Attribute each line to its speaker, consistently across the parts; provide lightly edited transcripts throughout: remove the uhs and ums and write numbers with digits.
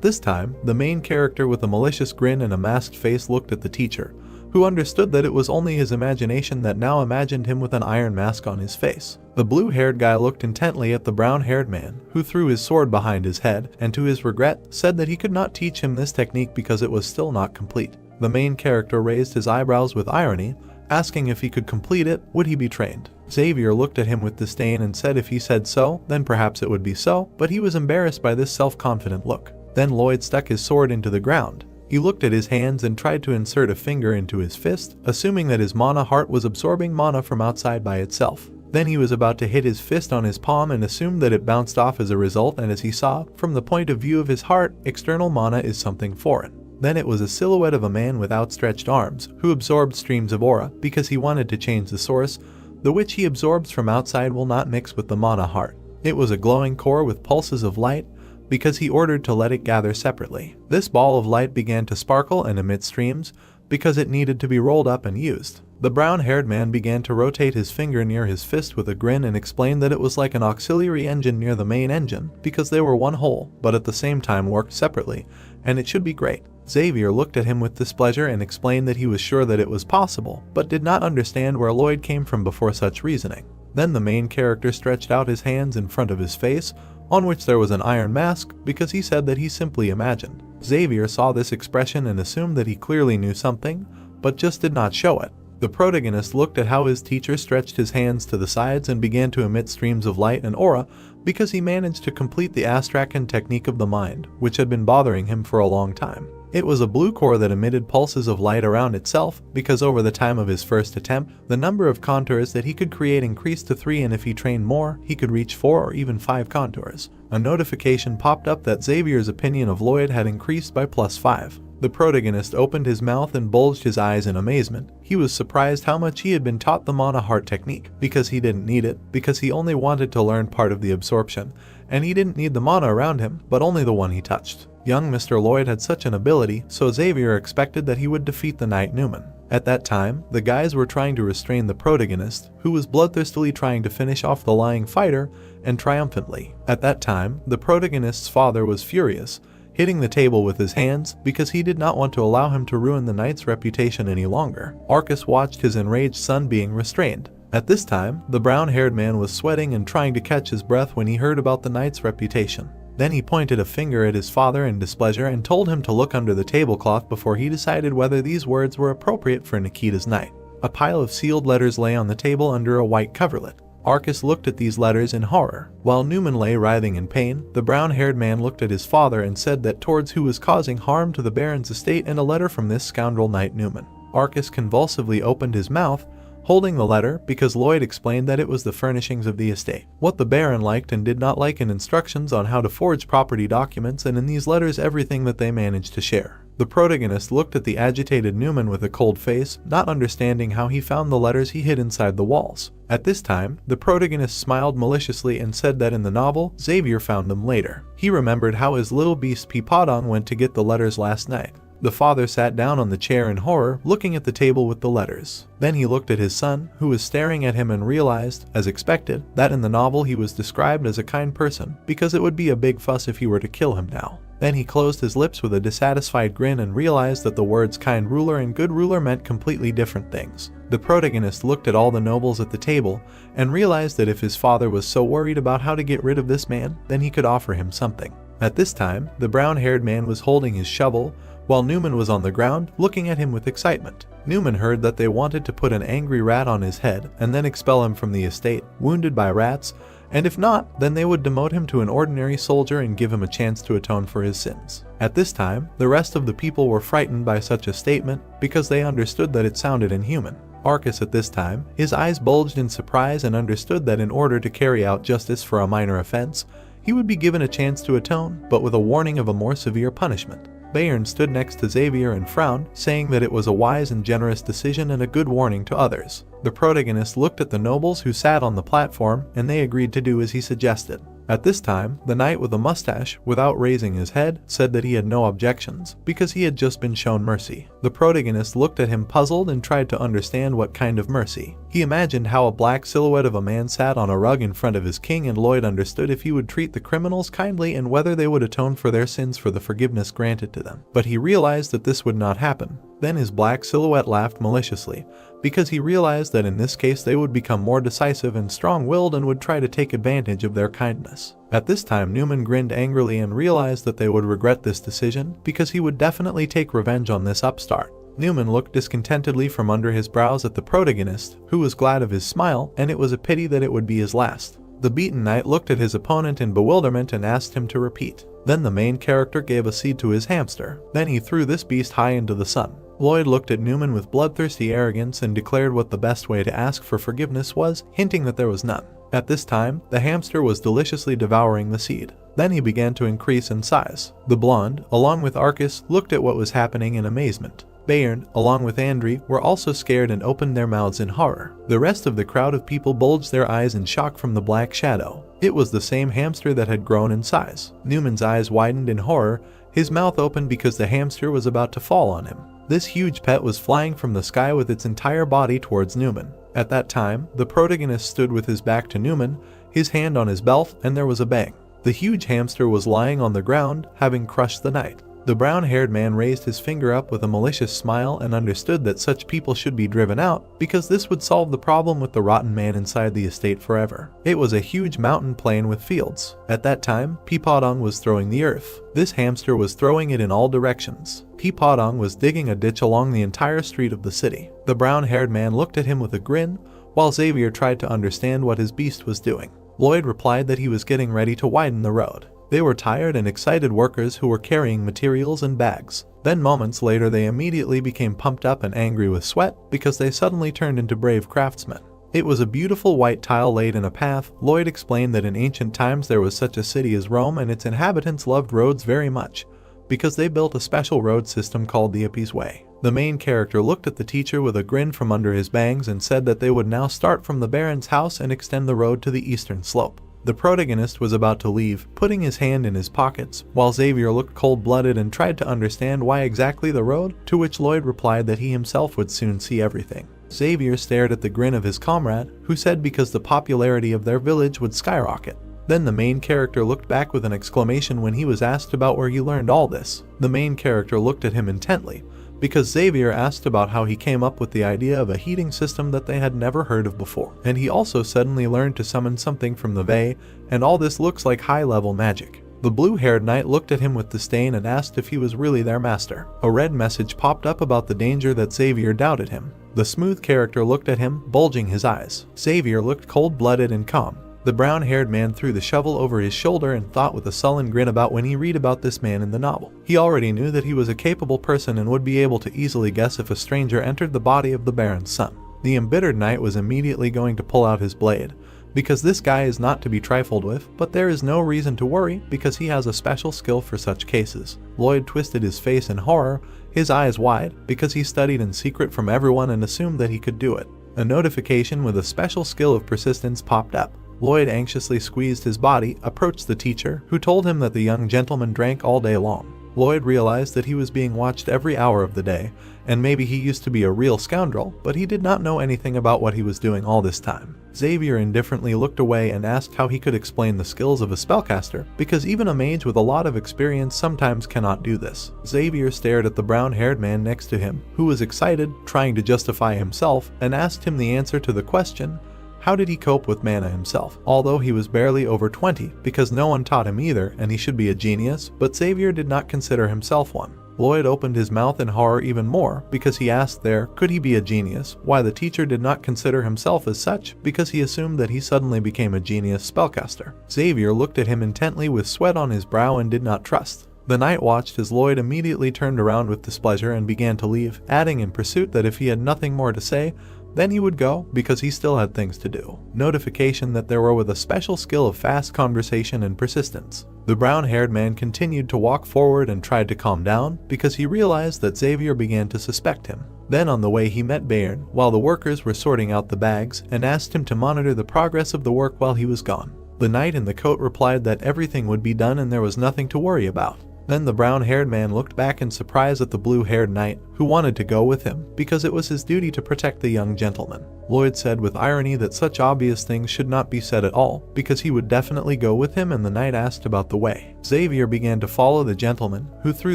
Speaker 1: This time, the main character with a malicious grin and a masked face looked at the teacher, who understood that it was only his imagination that now imagined him with an iron mask on his face. The blue-haired guy looked intently at the brown-haired man, who threw his sword behind his head, and to his regret, said that he could not teach him this technique because it was still not complete. The main character raised his eyebrows with irony, asking if he could complete it, would he be trained? Xavier looked at him with disdain and said if he said so, then perhaps it would be so, but he was embarrassed by this self-confident look. Then Lloyd stuck his sword into the ground. He looked at his hands and tried to insert a finger into his fist, assuming that his mana heart was absorbing mana from outside by itself. Then he was about to hit his fist on his palm and assumed that it bounced off as a result, and as he saw, from the point of view of his heart, external mana is something foreign. Then it was a silhouette of a man with outstretched arms, who absorbed streams of aura because he wanted to change the source. The which he absorbs from outside will not mix with the mana heart. It was a glowing core with pulses of light, because he ordered to let it gather separately. This ball of light began to sparkle and emit streams, because it needed to be rolled up and used. The brown-haired man began to rotate his finger near his fist with a grin and explained that it was like an auxiliary engine near the main engine, because they were one whole, but at the same time worked separately, and it should be great. Xavier looked at him with displeasure and explained that he was sure that it was possible, but did not understand where Lloyd came from before such reasoning. Then the main character stretched out his hands in front of his face, on which there was an iron mask, because he said that he simply imagined. Xavier saw this expression and assumed that he clearly knew something, but just did not show it. The protagonist looked at how his teacher stretched his hands to the sides and began to emit streams of light and aura, because he managed to complete the Astrakhan technique of the mind, which had been bothering him for a long time. It was a blue core that emitted pulses of light around itself, because over the time of his first attempt, the number of contours that he could create increased to 3, and if he trained more, he could reach 4 or even 5 contours. A notification popped up that Xavier's opinion of Lloyd had increased by +5. The protagonist opened his mouth and bulged his eyes in amazement. He was surprised how much he had been taught the mana heart technique, because he didn't need it, because he only wanted to learn part of the absorption, and he didn't need the mana around him, but only the one he touched. Young Mr. Lloyd had such an ability, so Xavier expected that he would defeat the Knight Newman. At that time, the guys were trying to restrain the protagonist, who was bloodthirstily trying to finish off the lying fighter, and triumphantly. At that time, the protagonist's father was furious, hitting the table with his hands because he did not want to allow him to ruin the knight's reputation any longer. Arcus watched his enraged son being restrained. At this time, the brown-haired man was sweating and trying to catch his breath when he heard about the knight's reputation. Then he pointed a finger at his father in displeasure and told him to look under the tablecloth before he decided whether these words were appropriate for Nikita's knight. A pile of sealed letters lay on the table under a white coverlet. Arcus looked at these letters in horror. While Newman lay writhing in pain, the brown-haired man looked at his father and said that towards who was causing harm to the Baron's estate, and a letter from this scoundrel Knight Newman. Arcus convulsively opened his mouth, holding the letter, because Lloyd explained that it was the furnishings of the estate. What the Baron liked and did not like, and instructions on how to forge property documents, and in these letters everything that they managed to share. The protagonist looked at the agitated Newman with a cold face, not understanding how he found the letters he hid inside the walls. At this time, the protagonist smiled maliciously and said that in the novel, Xavier found them later. He remembered how his little beast Peapodon went to get the letters last night. The father sat down on the chair in horror, looking at the table with the letters. Then he looked at his son, who was staring at him, and realized, as expected, that in the novel he was described as a kind person, because it would be a big fuss if he were to kill him now. Then he closed his lips with a dissatisfied grin and realized that the words kind ruler and good ruler meant completely different things. The protagonist looked at all the nobles at the table and realized that if his father was so worried about how to get rid of this man, then he could offer him something. At this time, the brown-haired man was holding his shovel, while Newman was on the ground, looking at him with excitement. Newman heard that they wanted to put an angry rat on his head and then expel him from the estate, wounded by rats, and if not, then they would demote him to an ordinary soldier and give him a chance to atone for his sins. At this time, the rest of the people were frightened by such a statement because they understood that it sounded inhuman. Arcus at this time, his eyes bulged in surprise and understood that in order to carry out justice for a minor offense, he would be given a chance to atone, but with a warning of a more severe punishment. Bayern stood next to Xavier and frowned, saying that it was a wise and generous decision and a good warning to others. The protagonist looked at the nobles who sat on the platform, and they agreed to do as he suggested. At this time, the knight with the mustache, without raising his head, said that he had no objections, because he had just been shown mercy. The protagonist looked at him puzzled and tried to understand what kind of mercy. He imagined how a black silhouette of a man sat on a rug in front of his king, and Lloyd understood if he would treat the criminals kindly and whether they would atone for their sins for the forgiveness granted to them. But he realized that this would not happen. Then his black silhouette laughed maliciously, because he realized that in this case they would become more decisive and strong-willed and would try to take advantage of their kindness. At this time, Newman grinned angrily and realized that they would regret this decision, because he would definitely take revenge on this upstart. Newman looked discontentedly from under his brows at the protagonist, who was glad of his smile, and it was a pity that it would be his last. The beaten knight looked at his opponent in bewilderment and asked him to repeat. Then the main character gave a seed to his hamster. Then he threw this beast high into the sun. Lloyd looked at Newman with bloodthirsty arrogance and declared what the best way to ask for forgiveness was, hinting that there was none. At this time, the hamster was deliciously devouring the seed. Then he began to increase in size. The blonde, along with Arcus, looked at what was happening in amazement. Bayern, along with Andri, were also scared and opened their mouths in horror. The rest of the crowd of people bulged their eyes in shock from the black shadow. It was the same hamster that had grown in size. Newman's eyes widened in horror, his mouth opened because the hamster was about to fall on him. This huge pet was flying from the sky with its entire body towards Newman. At that time, the protagonist stood with his back to Newman, his hand on his belt, and there was a bang. The huge hamster was lying on the ground, having crushed the knight. The brown-haired man raised his finger up with a malicious smile and understood that such people should be driven out, because this would solve the problem with the rotten man inside the estate forever. It was a huge mountain plain with fields. At that time, Peepodong was throwing the earth. This hamster was throwing it in all directions. Peepodong was digging a ditch along the entire street of the city. The brown-haired man looked at him with a grin, while Xavier tried to understand what his beast was doing. Lloyd replied that he was getting ready to widen the road. They were tired and excited workers who were carrying materials and bags. Then moments later they immediately became pumped up and angry with sweat because they suddenly turned into brave craftsmen. It was a beautiful white tile laid in a path. Lloyd explained that in ancient times there was such a city as Rome, and its inhabitants loved roads very much, because they built a special road system called the Yuppies Way. The main character looked at the teacher with a grin from under his bangs and said that they would now start from the Baron's house and extend the road to the eastern slope. The protagonist was about to leave, putting his hand in his pockets, while Xavier looked cold-blooded and tried to understand why exactly the road, to which Lloyd replied that he himself would soon see everything. Xavier stared at the grin of his comrade, who said because the popularity of their village would skyrocket. Then the main character looked back with an exclamation when he was asked about where he learned all this. The main character looked at him intently, because Xavier asked about how he came up with the idea of a heating system that they had never heard of before. And he also suddenly learned to summon something from the Vey, and all this looks like high-level magic. The blue-haired knight looked at him with disdain and asked if he was really their master. A red message popped up about the danger that Xavier doubted him. The smooth character looked at him, bulging his eyes. Xavier looked cold-blooded and calm. The brown-haired man threw the shovel over his shoulder and thought with a sullen grin about when he read about this man in the novel. He already knew that he was a capable person and would be able to easily guess if a stranger entered the body of the Baron's son. The embittered knight was immediately going to pull out his blade, because this guy is not to be trifled with, but there is no reason to worry because he has a special skill for such cases. Lloyd twisted his face in horror, his eyes wide, because he studied in secret from everyone and assumed that he could do it. A notification with a special skill of persistence popped up. Lloyd anxiously squeezed his body, approached the teacher, who told him that the young gentleman drank all day long. Lloyd realized that he was being watched every hour of the day, and maybe he used to be a real scoundrel, but he did not know anything about what he was doing all this time. Xavier indifferently looked away and asked how he could explain the skills of a spellcaster, because even a mage with a lot of experience sometimes cannot do this. Xavier stared at the brown-haired man next to him, who was excited, trying to justify himself, and asked him the answer to the question, how did he cope with mana himself, although he was barely over 20, because no one taught him either and he should be a genius, but Xavier did not consider himself one. Lloyd opened his mouth in horror even more, because he asked there, could he be a genius, why the teacher did not consider himself as such, because he assumed that he suddenly became a genius spellcaster. Xavier looked at him intently with sweat on his brow and did not trust. The knight watched as Lloyd immediately turned around with displeasure and began to leave, adding in pursuit that if he had nothing more to say, then he would go, because he still had things to do. Notification that there were with a special skill of fast conversation and persistence. The brown-haired man continued to walk forward and tried to calm down, because he realized that Xavier began to suspect him. Then on the way he met Bayern, while the workers were sorting out the bags, and asked him to monitor the progress of the work while he was gone. The knight in the coat replied that everything would be done and there was nothing to worry about. Then the brown-haired man looked back in surprise at the blue-haired knight, who wanted to go with him because it was his duty to protect the young gentleman. Lloyd said with irony that such obvious things should not be said at all, because he would definitely go with him, and the knight asked about the way. Xavier began to follow the gentleman, who threw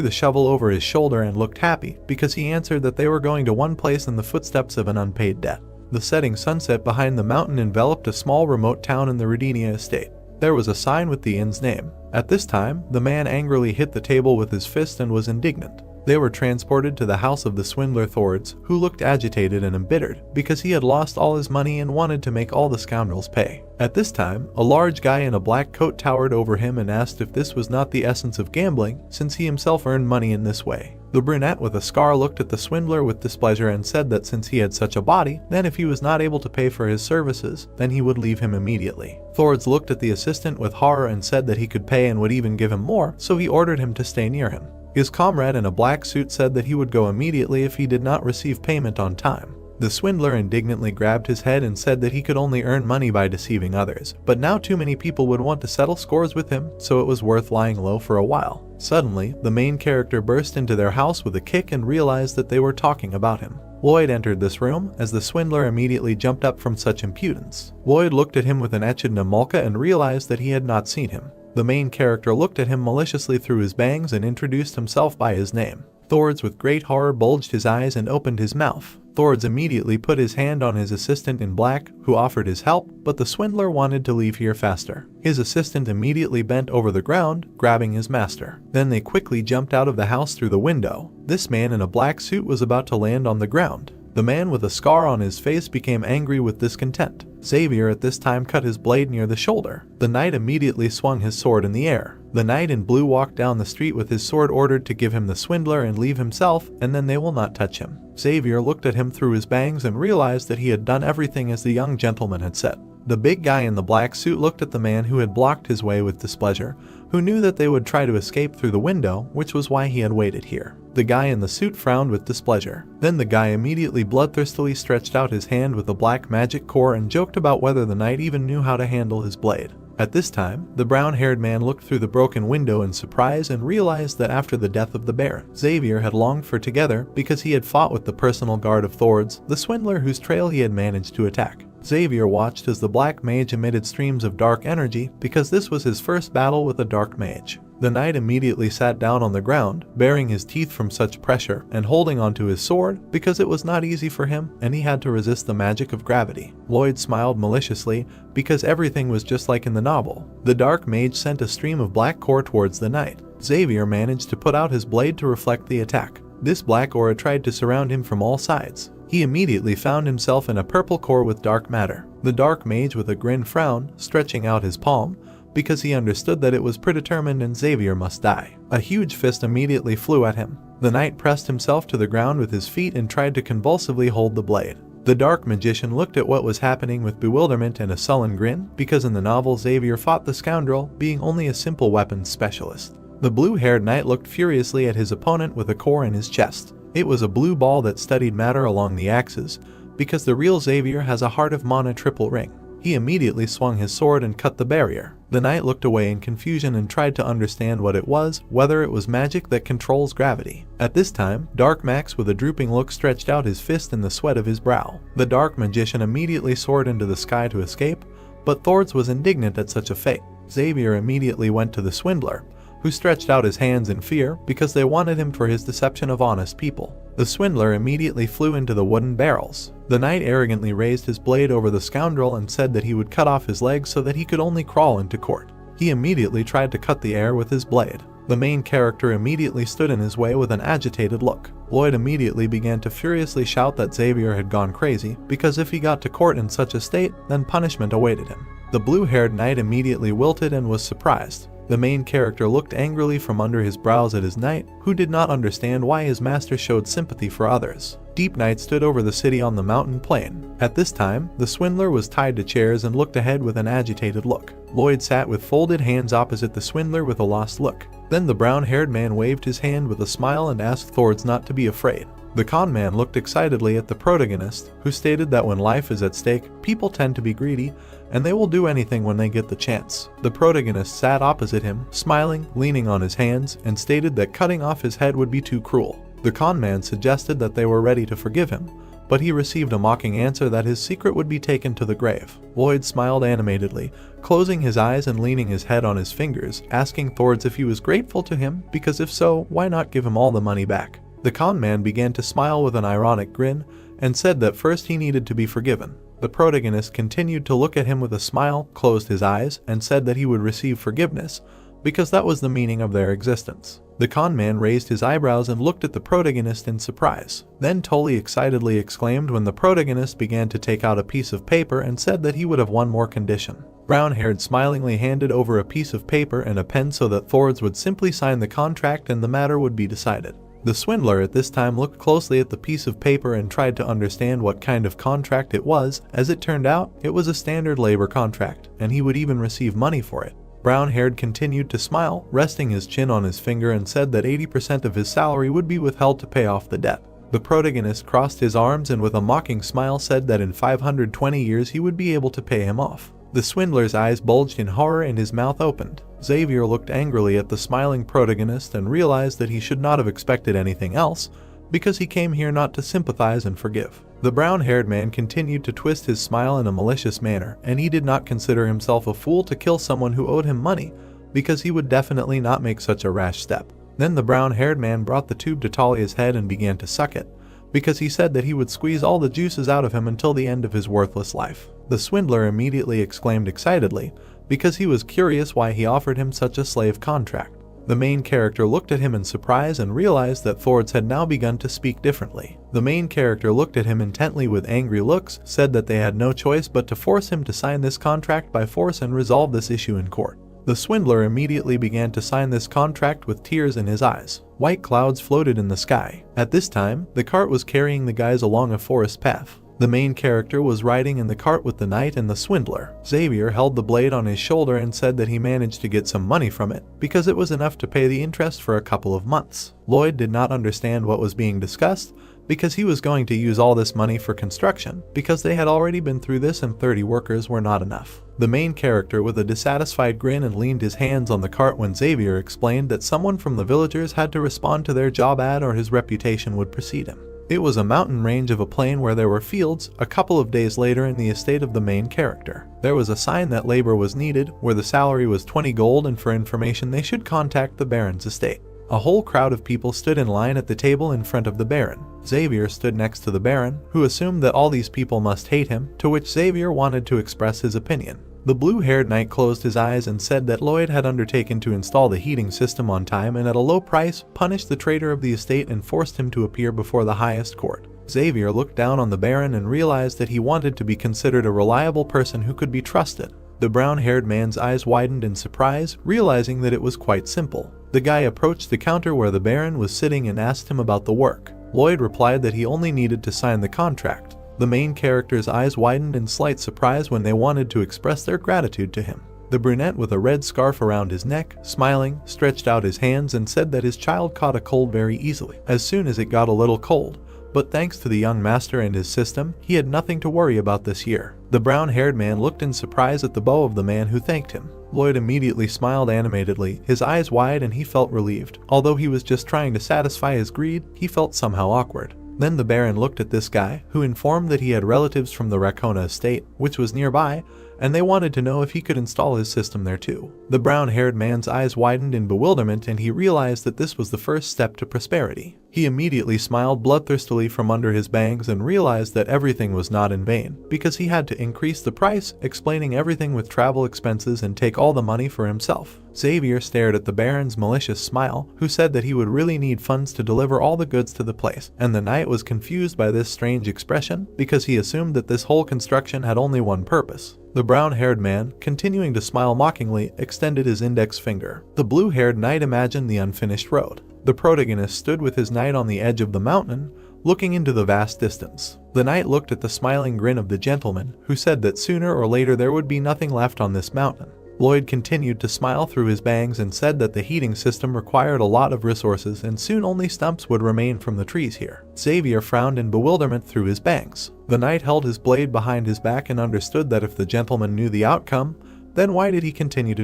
Speaker 1: the shovel over his shoulder and looked happy because he answered that they were going to one place in the footsteps of an unpaid debt. The setting sunset behind the mountain enveloped a small remote town in the Rodinia estate. There was a sign with the inn's name. At this time, the man angrily hit the table with his fist and was indignant. They were transported to the house of the swindler Thords, who looked agitated and embittered because he had lost all his money and wanted to make all the scoundrels pay. At this time, a large guy in a black coat towered over him and asked if this was not the essence of gambling, since he himself earned money in this way. The brunette with a scar looked at the swindler with displeasure and said that since he had such a body, then if he was not able to pay for his services, then he would leave him immediately. Thords looked at the assistant with horror and said that he could pay and would even give him more, so he ordered him to stay near him. His comrade in a black suit said that he would go immediately if he did not receive payment on time. The swindler indignantly grabbed his head and said that he could only earn money by deceiving others, but now too many people would want to settle scores with him, so it was worth lying low for a while. Suddenly, the main character burst into their house with a kick and realized that they were talking about him. Lloyd entered this room, as the swindler immediately jumped up from such impudence. Lloyd looked at him with an echidna mulka and realized that he had not seen him. The main character looked at him maliciously through his bangs and introduced himself by his name. Thords with great horror bulged his eyes and opened his mouth. Thords immediately put his hand on his assistant in black, who offered his help, but the swindler wanted to leave here faster. His assistant immediately bent over the ground, grabbing his master. Then they quickly jumped out of the house through the window. This man in a black suit was about to land on the ground. The man with a scar on his face became angry with discontent. Xavier at this time cut his blade near the shoulder. The knight immediately swung his sword in the air. The knight in blue walked down the street with his sword ordered to give him the swindler and leave himself, and then they will not touch him. Xavier looked at him through his bangs and realized that he had done everything as the young gentleman had said. The big guy in the black suit looked at the man who had blocked his way with displeasure, who knew that they would try to escape through the window, which was why he had waited here. The guy in the suit frowned with displeasure. Then the guy immediately bloodthirstily stretched out his hand with a black magic core and joked about whether the knight even knew how to handle his blade. At this time, the brown-haired man looked through the broken window in surprise and realized that after the death of the Baron, Xavier had longed for together because he had fought with the personal guard of Thords, the swindler whose trail he had managed to attack. Xavier watched as the black mage emitted streams of dark energy because this was his first battle with a dark mage. The knight immediately sat down on the ground, baring his teeth from such pressure and holding onto his sword because it was not easy for him and he had to resist the magic of gravity. Lloyd smiled maliciously because everything was just like in the novel. The dark mage sent a stream of black core towards the knight. Xavier managed to put out his blade to reflect the attack. This black aura tried to surround him from all sides. He immediately found himself in a purple core with dark matter. The dark mage with a grin frowned, stretching out his palm, because he understood that it was predetermined and Xavier must die. A huge fist immediately flew at him. The knight pressed himself to the ground with his feet and tried to convulsively hold the blade. The dark magician looked at what was happening with bewilderment and a sullen grin, because in the novel Xavier fought the scoundrel, being only a simple weapons specialist. The blue-haired knight looked furiously at his opponent with a core in his chest. It was a blue ball that studied matter along the axis, because the real Xavier has a heart of mana triple ring. He immediately swung his sword and cut the barrier. The knight looked away in confusion and tried to understand what it was, whether it was magic that controls gravity. At this time, Dark Max with a drooping look stretched out his fist in the sweat of his brow. The dark magician immediately soared into the sky to escape, but Thords was indignant at such a fate. Xavier immediately went to the swindler, who stretched out his hands in fear because they wanted him for his deception of honest people. The swindler immediately flew into the wooden barrels. The knight arrogantly raised his blade over the scoundrel and said that he would cut off his legs so that he could only crawl into court. He immediately tried to cut the air with his blade. The main character immediately stood in his way with an agitated look. Lloyd immediately began to furiously shout that Xavier had gone crazy, because if he got to court in such a state, then punishment awaited him. The blue-haired knight immediately wilted and was surprised. The main character looked angrily from under his brows at his knight, who did not understand why his master showed sympathy for others. Deep Night stood over the city on the mountain plain. At this time, the swindler was tied to chairs and looked ahead with an agitated look. Lloyd sat with folded hands opposite the swindler with a lost look. Then the brown-haired man waved his hand with a smile and asked Thords not to be afraid. The con man looked excitedly at the protagonist, who stated that when life is at stake, people tend to be greedy, and they will do anything when they get the chance. The protagonist sat opposite him, smiling, leaning on his hands, and stated that cutting off his head would be too cruel. The con man suggested that they were ready to forgive him, but he received a mocking answer that his secret would be taken to the grave. Lloyd smiled animatedly, closing his eyes and leaning his head on his fingers, asking Thords if he was grateful to him, because if so, why not give him all the money back? The con man began to smile with an ironic grin, and said that first he needed to be forgiven. The protagonist continued to look at him with a smile, closed his eyes, and said that he would receive forgiveness, because that was the meaning of their existence. The con man raised his eyebrows and looked at the protagonist in surprise. Then Tully excitedly exclaimed when the protagonist began to take out a piece of paper and said that he would have one more condition. Brown-haired smilingly handed over a piece of paper and a pen so that Thords would simply sign the contract and the matter would be decided. The swindler at this time looked closely at the piece of paper and tried to understand what kind of contract it was. As it turned out, it was a standard labor contract, and he would even receive money for it. Brown-haired continued to smile, resting his chin on his finger, and said that 80% of his salary would be withheld to pay off the debt. The protagonist crossed his arms and with a mocking smile said that in 520 years he would be able to pay him off. The swindler's eyes bulged in horror and his mouth opened. Xavier looked angrily at the smiling protagonist and realized that he should not have expected anything else, because he came here not to sympathize and forgive. The brown-haired man continued to twist his smile in a malicious manner, and he did not consider himself a fool to kill someone who owed him money, because he would definitely not make such a rash step. Then the brown-haired man brought the tube to Talia's head and began to suck it, because he said that he would squeeze all the juices out of him until the end of his worthless life. The swindler immediately exclaimed excitedly, because he was curious why he offered him such a slave contract. The main character looked at him in surprise and realized that Thords had now begun to speak differently. The main character looked at him intently with angry looks, said that they had no choice but to force him to sign this contract by force and resolve this issue in court. The swindler immediately began to sign this contract with tears in his eyes. White clouds floated in the sky. At this time, the cart was carrying the guys along a forest path. The main character was riding in the cart with the knight and the swindler. Xavier held the blade on his shoulder and said that he managed to get some money from it, because it was enough to pay the interest for a couple of months. Lloyd did not understand what was being discussed, because he was going to use all this money for construction, because they had already been through this and 30 workers were not enough. The main character with a dissatisfied grin and leaned his hands on the cart when Xavier explained that someone from the villagers had to respond to their job ad or his reputation would precede him. It was a mountain range of a plain where there were fields. A couple of days later in the estate of the main character, there was a sign that labor was needed, where the salary was 20 gold and for information they should contact the Baron's estate. A whole crowd of people stood in line at the table in front of the Baron. Xavier stood next to the Baron, who assumed that all these people must hate him, to which Xavier wanted to express his opinion. The blue-haired knight closed his eyes and said that Lloyd had undertaken to install the heating system on time and at a low price, punished the traitor of the estate and forced him to appear before the highest court. Xavier looked down on the Baron and realized that he wanted to be considered a reliable person who could be trusted. The brown-haired man's eyes widened in surprise, realizing that it was quite simple. The guy approached the counter where the Baron was sitting and asked him about the work. Lloyd replied that he only needed to sign the contract. The main character's eyes widened in slight surprise when they wanted to express their gratitude to him. The brunette with a red scarf around his neck, smiling, stretched out his hands and said that his child caught a cold very easily, as soon as it got a little cold. But thanks to the young master and his system, he had nothing to worry about this year. The brown-haired man looked in surprise at the bow of the man who thanked him. Lloyd immediately smiled animatedly, his eyes wide, and he felt relieved. Although he was just trying to satisfy his greed, he felt somehow awkward. Then the Baron looked at this guy, who informed that he had relatives from the Rakona estate, which was nearby, and they wanted to know if he could install his system there too. The brown-haired man's eyes widened in bewilderment and he realized that this was the first step to prosperity. He immediately smiled bloodthirstily from under his bangs and realized that everything was not in vain, because he had to increase the price, explaining everything with travel expenses and take all the money for himself. Xavier stared at the Baron's malicious smile, who said that he would really need funds to deliver all the goods to the place, and the knight was confused by this strange expression, because he assumed that this whole construction had only one purpose. The brown-haired man, continuing to smile mockingly, extended his index finger. The blue-haired knight imagined the unfinished road. The protagonist stood with his knight on the edge of the mountain, looking into the vast distance. The knight looked at the smiling grin of the gentleman, who said that sooner or later there would be nothing left on this mountain. Lloyd continued to smile through his bangs and said that the heating system required a lot of resources and soon only stumps would remain from the trees here. Xavier frowned in bewilderment through his bangs. The knight held his blade behind his back and understood that if the gentleman knew the outcome, then why did he continue to